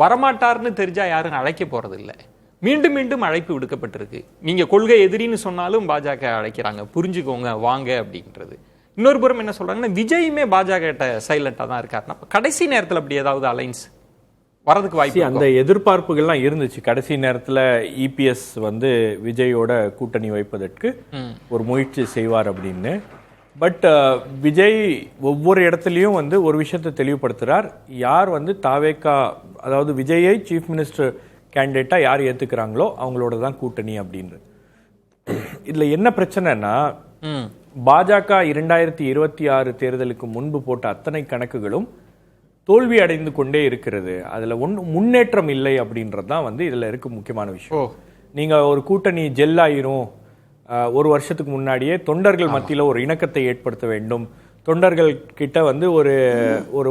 வரமாட்டார்னு தெரிஞ்சா யாரும் அழைக்க போறது இல்லை. மீண்டும் மீண்டும் அழைப்பு விடுக்கப்பட்டிருக்கு. நீங்க கொள்கை எதிரின்னு சொன்னாலும் பாஜக அழைக்கிறாங்க, புரிஞ்சுக்கோங்க வாங்க அப்படின்றது. இன்னொரு புறம் என்ன சொல்றாங்கன்னா, விஜயுமே பாஜக கிட்ட சைலண்டா தான் இருக்காருன்னா கடைசி நேரத்தில் அப்படி ஏதாவது அலைன்ஸ் வரதுக்கு வாய்ப்பு? அந்த எதிர்பார்ப்புகள்லாம் இருந்துச்சு. கடைசி நேரத்தில் இபிஎஸ் வந்து விஜயோட கூட்டணி வைப்பதற்கு ஒரு முயற்சி செய்வார் அப்படின்னு. பட் விஜய் ஒவ்வொரு இடத்துலையும் வந்து ஒரு விஷயத்தை தெளிவுபடுத்துறார். யார் வந்து தாவேகா, அதாவது விஜயை சீஃப் மினிஸ்டர் கேண்டிடேட்டா யார் ஏத்துக்கிறாங்களோ அவங்களோட தான் கூட்டணி அப்படின்றது. இதுல என்ன பிரச்சனைனா, பாஜக 2026 தேர்தலுக்கு முன்பு போட்ட அத்தனை கணக்குகளும் தோல்வி அடைந்து கொண்டே இருக்கிறது. அதுல முன்னேற்றம் இல்லை அப்படின்றது தான் வந்து இதுல இருக்க முக்கியமான விஷயம். நீங்க ஒரு கூட்டணி ஜெல் ஆயிரும், ஒரு வருஷத்துக்கு முன்னாடியே தொண்டர்கள் மத்தியில் ஒரு இணக்கத்தை ஏற்படுத்த வேண்டும், தொண்டர்கள் கிட்ட வந்து ஒரு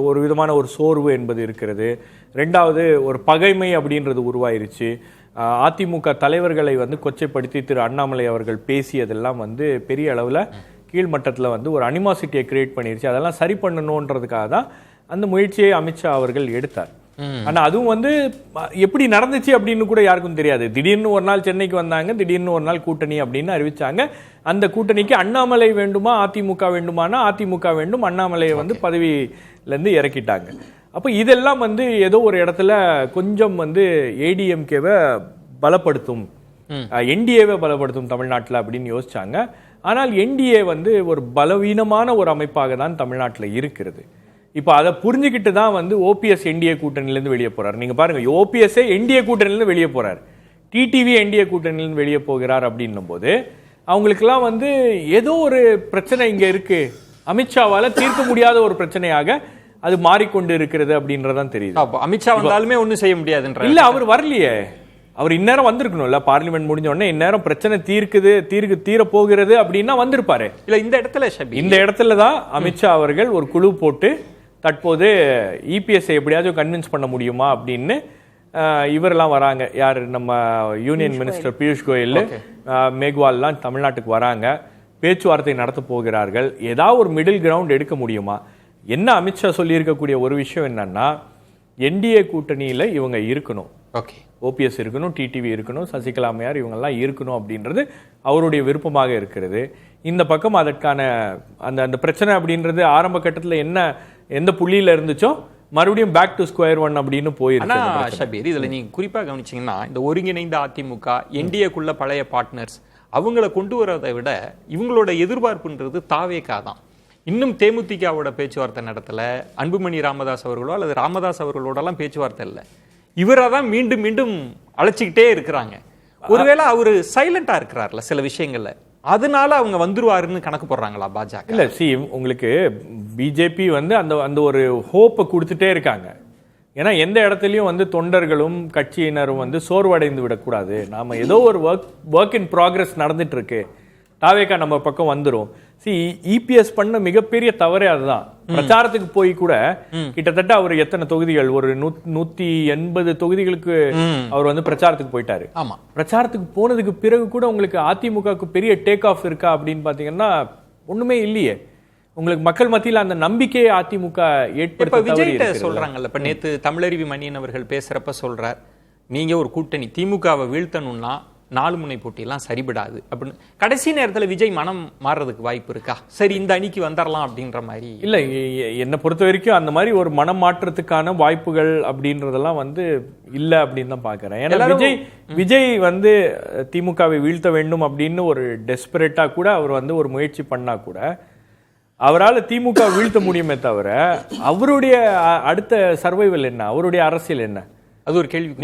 ஒரு விதமான ஒரு சோர்வு என்பது இருக்கிறது. ரெண்டாவது ஒரு பகைமை அப்படின்றது உருவாயிருச்சு. அதிமுக தலைவர்களை வந்து கொச்சைப்படுத்தி திரு அண்ணாமலை அவர்கள் பேசியதெல்லாம் வந்து பெரிய அளவில் கீழ்மட்டத்தில் வந்து ஒரு அனிமாசிட்டியை கிரியேட் பண்ணிருச்சு. அதெல்லாம் சரி பண்ணணுன்றதுக்காக தான் அந்த முயற்சியை அமித்ஷா அவர்கள் எடுத்தார். ஆனா அதுவும் வந்து எப்படி நடந்துச்சு அப்படின்னு கூட யாருக்கும் தெரியாது. திடீர்னு ஒரு நாள் சென்னைக்கு வந்தாங்க, திடீர்னு ஒரு நாள் கூட்டணி அப்படின்னு அறிவிச்சாங்க. அந்த கூட்டணிக்கு அண்ணாமலை வேண்டுமா அதிமுக வேண்டுமானா அதிமுக வேண்டும், அண்ணாமலையை வந்து பதவியில இருந்து இறக்கிட்டாங்க. அப்ப இதெல்லாம் வந்து ஏதோ ஒரு இடத்துல கொஞ்சம் வந்து ஏடிஎம்கேவை பலப்படுத்தும், என்டிஏவை பலப்படுத்தும் தமிழ்நாட்டில் அப்படின்னு யோசிச்சாங்க. ஆனால் என்டிஏ வந்து ஒரு பலவீனமான ஒரு அமைப்பாக தான் தமிழ்நாட்டில் இருக்கிறது. இப்போ அதை புரிஞ்சுக்கிட்டு தான் வந்து ஓபிஎஸ் என்டிஏ கூட்டணியிலேருந்து வெளியே போறாரு. நீங்க பாருங்க, ஓபிஎஸ்ஏ என்டிஏ கூட்டணியிலேருந்து வெளியே போறாரு, டிடிவி என்டிஏ கூட்டணியிலேருந்து வெளியே போகிறார் அப்படின்னும் போது அவங்களுக்கெல்லாம் வந்து ஏதோ ஒரு பிரச்சனை இங்க இருக்கு, அமித்ஷாவால தீர்க்க முடியாத ஒரு பிரச்சனையாக அது மாறிக்கொண்டு இருக்கிறது அப்படின்றதான் தெரியுது. அமித்ஷா வந்தாலுமே ஒன்றும் செய்ய முடியாது இல்ல, அவர் வரலையே. அவர் இந்நேரம் வந்திருக்கணும்ல, பார்லிமெண்ட் முடிஞ்ச உடனே இந்நேரம் பிரச்சனை தீர போகிறது அப்படின்னா வந்திருப்பாரு. இல்ல, இந்த இடத்துல தான் அமித்ஷா அவர்கள் ஒரு குழு போட்டு தற்போது இபிஎஸ் எப்படியாச்சும் கன்வின்ஸ் பண்ண முடியுமா அப்படின்னு இவரெல்லாம் வராங்க. யார், நம்ம யூனியன் மினிஸ்டர் பியூஷ் கோயல், மேக்வால்லாம் தமிழ்நாட்டுக்கு வராங்க, பேச்சுவார்த்தை நடத்த போகிறார்கள். ஏதாவது ஒரு மிடில் கிரவுண்ட் எடுக்க முடியுமா? என்ன அமித்ஷா சொல்லி இருக்கக்கூடிய ஒரு விஷயம் என்னன்னா, என்டிஏ கூட்டணியில இவங்க இருக்கணும், ஓபிஎஸ் இருக்கணும், டிடிவி இருக்கணும், சசிகலா அம்மையார் இவங்கெல்லாம் இருக்கணும் அப்படின்றது அவருடைய விருப்பமாக இருக்கிறது. இந்த பக்கம் அதற்கான அந்த பிரச்சனை அப்படின்றது ஆரம்ப கட்டத்தில் எந்த புள்ளியில இருந்துச்சோ மறுபடியும் பேக் டு ஸ்கொயர் ஒன் அப்படின்னு போயிருக்கு. இதுல நீங்க குறிப்பா கவனிச்சீங்கன்னா, இந்த ஒருங்கிணைந்த அதிமுக என்டிஏக்குள்ள பழைய பார்ட்னர்ஸ் அவங்கள கொண்டு வரதை விட இவங்களோட எதிர்பார்ப்புன்றது தாவேகா தான். இன்னும் தேமுதிகவோட பேச்சுவார்த்தை நடத்தல, அன்புமணி ராமதாஸ் அவர்களோ அல்லது ராமதாஸ் அவர்களோடலாம் பேச்சுவார்த்தை இல்லை, இவராக தான் மீண்டும் மீண்டும் அழைச்சிக்கிட்டே இருக்கிறாங்க. ஒருவேளை அவரு சைலண்டா இருக்கிறார்ல சில விஷயங்கள்ல, அதனால அவங்க வந்துருவாருன்னு கணக்கு போடுறாங்களா பாஜக? இல்ல, உங்களுக்கு பிஜேபி வந்து அந்த ஒரு ஹோப்பை கொடுத்துட்டே இருக்காங்க. ஏன்னா எந்த இடத்துலயும் வந்து தொண்டர்களும் கட்சியினரும் வந்து சோர்வடைந்து விடக்கூடாது. நாம ஏதோ ஒரு ஒர்க் இன் ப்ராக்ரஸ் நடந்துட்டு இருக்கு, தாவேகா நம்ம பக்கம் வந்துரும். இபிஎஸ் பண்ண மிகப்பெரிய தவறே அதுதான். பிரச்சாரத்துக்கு போய் கூட கிட்டத்தட்ட அவர் எத்தனை தொகுதிகள், ஒரு 180 தொகுதிகளுக்கு அவர் வந்து பிரச்சாரத்துக்கு போயிட்டாரு. ஆமா, பிரச்சாரத்துக்கு போனதுக்கு பிறகு கூட உங்களுக்கு அதிமுகவுக்கு பெரிய டேக் ஆஃப் இருக்கா அப்படின்னு பாத்தீங்கன்னா ஒண்ணுமே இல்லையே. உங்களுக்கு மக்கள் மத்தியில் அந்த நம்பிக்கையை அதிமுக ஏற்படுத்த சொல்றாங்கல்ல. இப்ப நேத்து தமிழறிவி மணியன் அவர்கள் பேசுறப்ப சொல்றார், நீங்க ஒரு கூட்டணி திமுகவை வீழ்த்தணும்னா 4 முனை போட்டியெல்லாம் சரிபடாது அப்படின்னு. கடைசி நேரத்தில் விஜய் மனம் மாறுறதுக்கு வாய்ப்பு இருக்கா? சரி, இந்த அணிக்கு வந்துடலாம் அப்படின்ற மாதிரி இல்ல, என்னை பொறுத்த வரைக்கும் அந்த மாதிரி ஒரு மனம் மாற்றத்துக்கான வாய்ப்புகள் அப்படின்றதெல்லாம் வந்து இல்ல அப்படின்னு தான் பாக்குறேன். ஏன்னா விஜய் வந்து திமுகவை வீழ்த்த வேண்டும் அப்படின்னு ஒரு டெஸ்பரேட்டா கூட அவர் வந்து ஒரு முயற்சி பண்ணா கூட அவரால் திமுக வீழ்த்த முடியுமே தவிர அவருடைய அடுத்த சர்வைவல் என்ன, அவருடைய அரசியல் என்ன, அது ஒரு கேள்வி.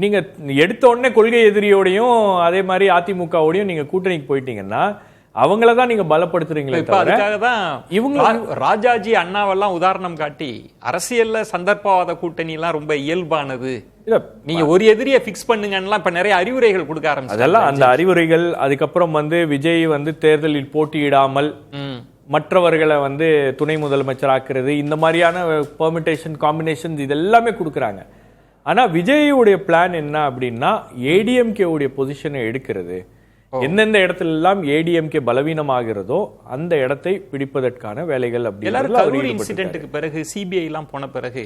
நீங்க எடுத்த உடனே கொள்கை எதிரியோடையும் அதே மாதிரி அதிமுகவோடையும் நீங்க கூட்டணிக்கு போயிட்டீங்கன்னா அவங்கள தான் நீங்க பலப்படுத்துறீங்களே தவிர இவங்க ராஜாஜி அண்ணாவெல்லாம் உதாரணம் காட்டி அரசியல்ல சந்தர்ப்பவாத கூட்டணி எல்லாம் ரொம்ப இயல்பானது, நீங்க ஒரு எதிரியை பிக்ஸ் பண்ணுங்கன்னா இப்ப நிறைய அறிவுரைகள் கொடுக்க ஆரம்பிச்சு. அதெல்லாம் அந்த அறிவுரைகள், அதுக்கப்புறம் வந்து விஜய் வந்து தேர்தலில் போட்டியிடாமல் மற்றவர்களை வந்து துணை முதலமைச்சர் ஆக்குறது, இந்த மாதிரியான பெர்மிட்டேஷன் காம்பினேஷன் இது எல்லாமே கொடுக்குறாங்க. ஆனா விஜயுடைய பிளான் என்ன அப்படின்னா ஏடிஎம்கே உடைய பொசிஷனை எடுக்கிறது. எந்தெந்த இடத்துல எல்லாம் ஏடிஎம்கே பலவீனமாகிறதோ அந்த இடத்தை பிடிப்பதற்கான வேலைகள். அப்படி இன்சிடென்ட்டுக்கு பிறகு சிபிஐ எல்லாம் போன பிறகு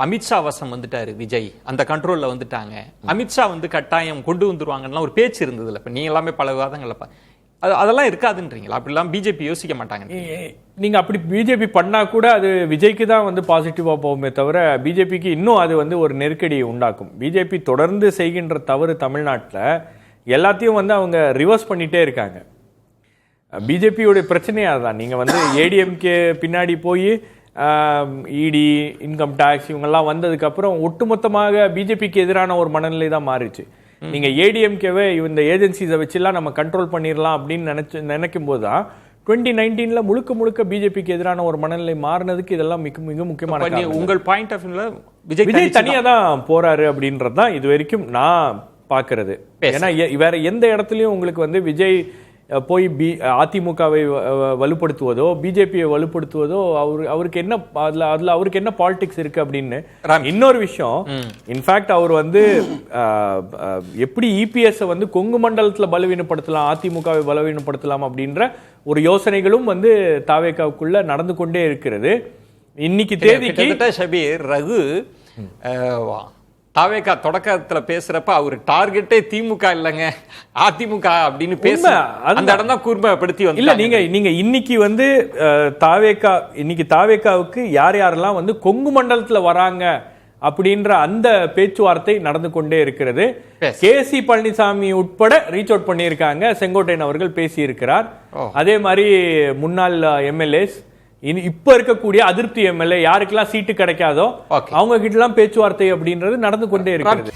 அமித்ஷா வசம் வந்துட்டாரு விஜய், அந்த கண்ட்ரோல்ல வந்துட்டாங்க, அமித்ஷா வந்து கட்டாயம் கொண்டு வந்துருவாங்கன்னா ஒரு பேச்சு இருந்ததுல. இப்ப நீங்க எல்லாமே பல விவாதங்கள்ல அதெல்லாம் இருக்காதுன்றீங்களா? அப்படிலாம் பிஜேபி யோசிக்க மாட்டாங்க? நீங்க அப்படி பிஜேபி பண்ணா கூட அது விஜய்க்கு தான் வந்து பாசிட்டிவா போகுமே தவிர பிஜேபிக்கு இன்னும் அது வந்து ஒரு நெருக்கடியை உண்டாக்கும். பிஜேபி தொடர்ந்து செய்கின்ற தவறு தமிழ்நாட்டில் எல்லாத்தையும் வந்து அவங்க ரிவர்ஸ் பண்ணிட்டே இருக்காங்க. பிஜேபியோட பிரச்சனையே அதுதான். நீங்க வந்து ஏடிஎம்கே பின்னாடி போய் இடி, இன்கம் டாக்ஸ் இவங்கெல்லாம் வந்ததுக்கு அப்புறம் ஒட்டுமொத்தமாக பிஜேபிக்கு எதிரான ஒரு மனநிலை தான் மாறிச்சு. நீங்க ஏடிஎம்கேவை இந்த ஏஜென்சிஸை வச்சுலாம் நம்ம கண்ட்ரோல் பண்ணிடலாம் அப்படின்னு நினைக்கும் போது தான் 2019 முழுக்க முழுக்க பிஜேபிக்கு எதிரான ஒரு மனநிலை மாறினதுக்கு இதெல்லாம் மிக முக்கியமான. உங்கள் பாயிண்ட் ஆஃப் வியூல விஜய் தனியா தான் போறாரு அப்படின்றது தான் இது வரைக்கும் நான் பாக்குறது. ஏன்னா வேற எந்த இடத்துலயும் உங்களுக்கு வந்து விஜய் போய் அதிமுகவை வலுப்படுத்துவதோ பிஜேபியை வலுப்படுத்துவதோ அவருக்கு என்ன அதுல அவருக்கு என்ன பாலிடிக்ஸ் இருக்கு அப்படின்னு. இன்னொரு விஷயம், இன்ஃபேக்ட் அவர் வந்து எப்படி இபிஎஸ் வந்து கொங்கு மண்டலத்துல பலவீனப்படுத்தலாம், அதிமுகவை பலவீனப்படுத்தலாம் அப்படின்ற ஒரு யோசனைகளும் வந்து தாவேகாவுக்குள்ள நடந்து கொண்டே இருக்கிறது. இன்னைக்கு தேதிக்கு ஷபீர் ரகு தாவேகா தொடக்கத்துல பேசுறப்ப அவரு டார்கெட்டே திமுக இல்லங்க அதிமுக அப்படின்னு பேச அந்த இடம் தான் கூர்மைப்படுத்தி வந்து. இல்ல நீங்க இன்னைக்கு வந்து தாவேகாவுக்கு யார் யாரெல்லாம் வந்து கொங்கு மண்டலத்துல வராங்க அப்படின்ற அந்த பேச்சுவார்த்தை நடந்து கொண்டே இருக்கிறது. கேசி பழனிசாமி உட்பட ரீச் அவுட் பண்ணியிருக்காங்க, செங்கோட்டையன் அவர்கள் பேசி இருக்கிறார். அதே மாதிரி முன்னாள் எம்எல்ஏஸ், இப்ப இருக்கக்கூடிய அதிருப்தி எம்எல்ஏ யாருக்கெல்லாம் சீட்டு கிடைக்காதோ அவங்க கிட்ட எல்லாம் பேச்சுவார்த்தை அப்படின்றது நடந்து கொண்டே இருக்கிறது.